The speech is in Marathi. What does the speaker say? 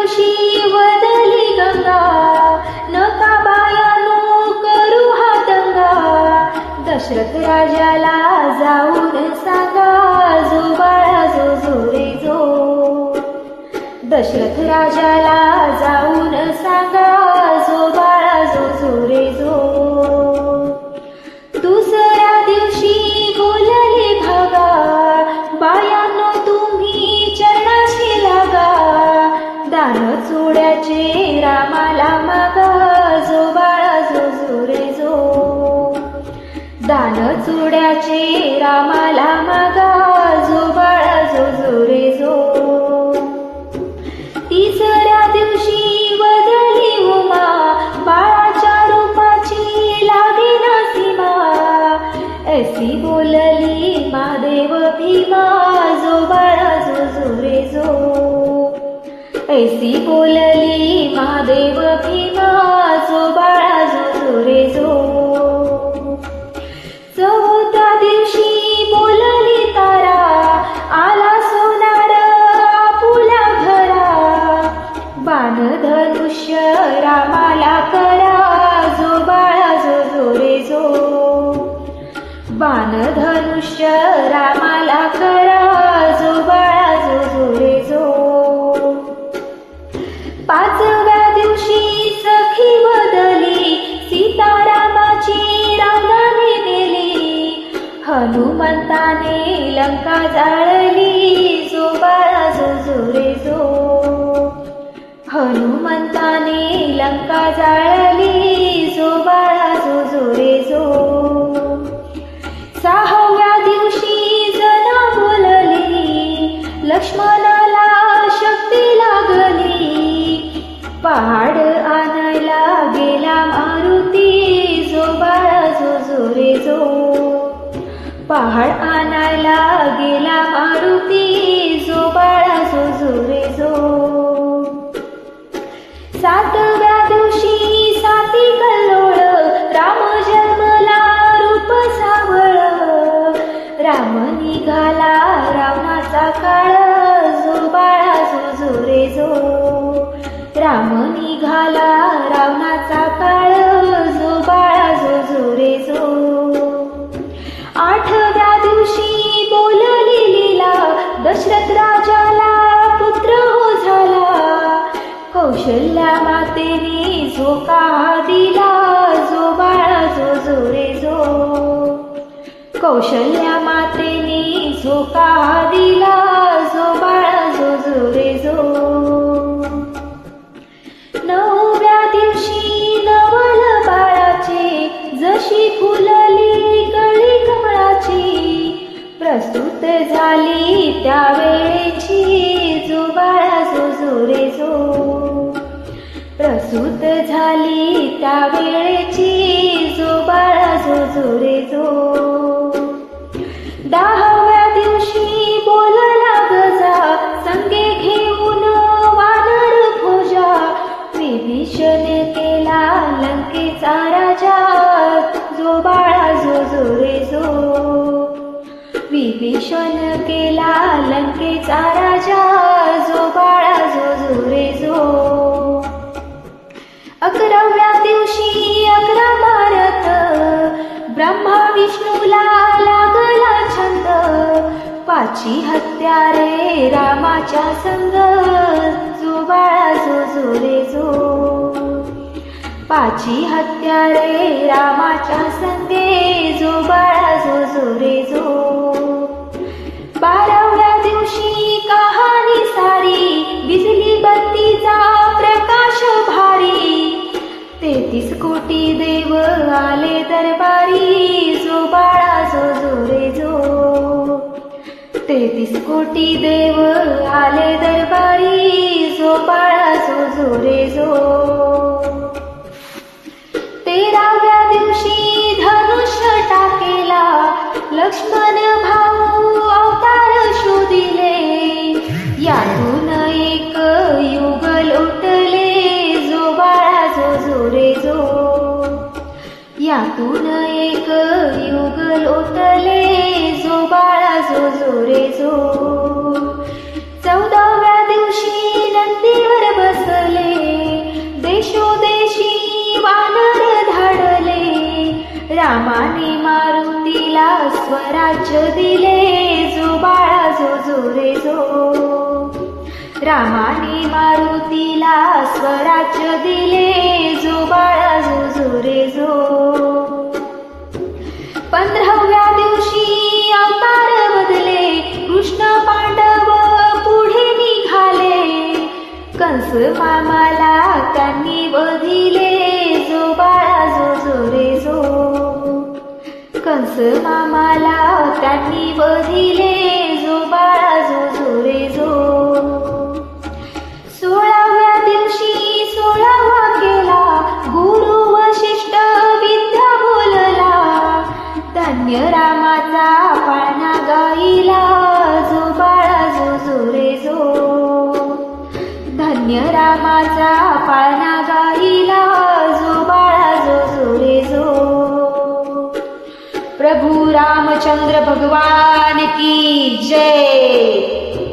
दिवशी वदली गंगा, नका बायानो करू हा दंगा. दशरथ राजाला जाऊन सांगा, जो बाळा जो जो रे जो. दशरथ राजाला जाऊन सांगा, जो बाळा जो जो रे जो. दुसऱ्या दिवशी बोलले भागा, बायांनो तुम्ही चरणाशी लागा. दान चोड्याचे रामाला मागा, जो बाळा जो जो रे जो. दान चोड्याचे रामाला मागा, जो बाळा जो जो रे जो. तिसऱ्या दिवशी वदली उमा, बाळाच्या रूपाची लागेना सीमा. ऐसी बोलली महादेव भीमा, जो बाळा जो जो रे जो. ऐसी बोलली महादेव भीमा, जो बाळा जो जो रे जो. चौथ्या दिवशी बोलली तारा, आला सोनार आपुला घरा. बाण धनुष्य रामाला करा, जो बाळा जो जो रे जो. बाण धनुष्य रामाला करा, जो बाळा जो जो रे जो. पाचव्या दिवशी सखी बदली, सीतारामाची रांगाने नेली. हनुमंताने लंका जाळली, जो बाळा जो जो रे जो. हनुमंताने लंका जाळली, जो बाळा जो जो रे जो. सहाव्या दिवशी जना बोलली, लक्ष्मणाला शक्ती लागली. पहाड आणायला गेला मारुती, जो बाळा जो जो रे जो. पहाड आणायला गेला मारुती, जो बाळा जो जो रे जो. सातव्या दिवशी साती कल्लोळ, राम जन्मला रूप सावळ. राम निघाला रावणाचा काळ, जो बाळा जो जो रे जो. राम निघाला रावणाचा काळ, जो बाळा जो जो रे जो. आठव्या दिवशी बोलली लीला, दशरथ राजाला पुत्र हो झाला. कौशल्या मातेने झोका दिला, जो बाळा जो जो रे जो. कौशल्या मातेने झोका दिला, जो बाळा जो जो रे जो. नवव्या दिवशी नवल बाळाचे, जशी फुलली कळी कमळाची. प्रस्तुत झाली त्यावेळेची, जो बाळा जो जो रे जो. प्रस्तुत झाली त्यावेळेची, जो बाळा जो जो रे जो. दहाव्या दिवशी बोलला गजा, संगे घेऊन वानर भोजा. विभीषण केला लंकेचा राजा, जो बाळा जो जो रे जो. विभीषण केला लंकेचा राजा, जो बाळा जो जो रे जो. अकराव्या दिवशी अकरा भारत, ब्रह्मा विष्णूला लागला छंद. पाची हत्यारे रामाच्या संग, जो बाळा जो जो रे जो. पाची हत्यारे रामाच्या संगे, जो बाळा जो जो रे जो. बाराव्या दिवशी कहाणी सारी, बिजली बत्तीचा प्रकाश भारी. 33 कोटी देव आले दरबारी, जो बाळा जो जो रे जो. 33 कोटी देव आले दरबारी, जो बाळा जो जो रे जो. 13व्या दिवशी धनुष्य टाकेला, लक्ष्मण भाऊ अवतार शोधिले. यातून एक युग लोटले, जो बाळा जो जो रे जो. यातून एक युग लोटले, जो बाळा जो जो रे जो. 14व्या दिवशी नंदीवर बस, रामाने मारुतीला स्वराज्य दिले, जो बाळा जो जो रे जो. रामाने मारुतीला स्वराज्य दिले, जो बाळा जो जो रे जो. 15व्या दिवशी अवतार बदले, कृष्ण पांडव पुढे निघाले. कंस मामाला त्यांनी वधिले, जो बाळा जो जो रे जो. कंस मामाला त्यांनी वधिले, जो बाळा जो जो रे जो. 16व्या दिवशी 16वा केला, गुरु वशिष्ठ विद्या बोलला. धन्य रामाचा पाळणा गाईला, जो बाळा जो जो रे जो. धन्य रामाचा पाळणा गाईला, जो बाळा जो जो रे जो. प्रभु रामचंद्र भगवान की जय.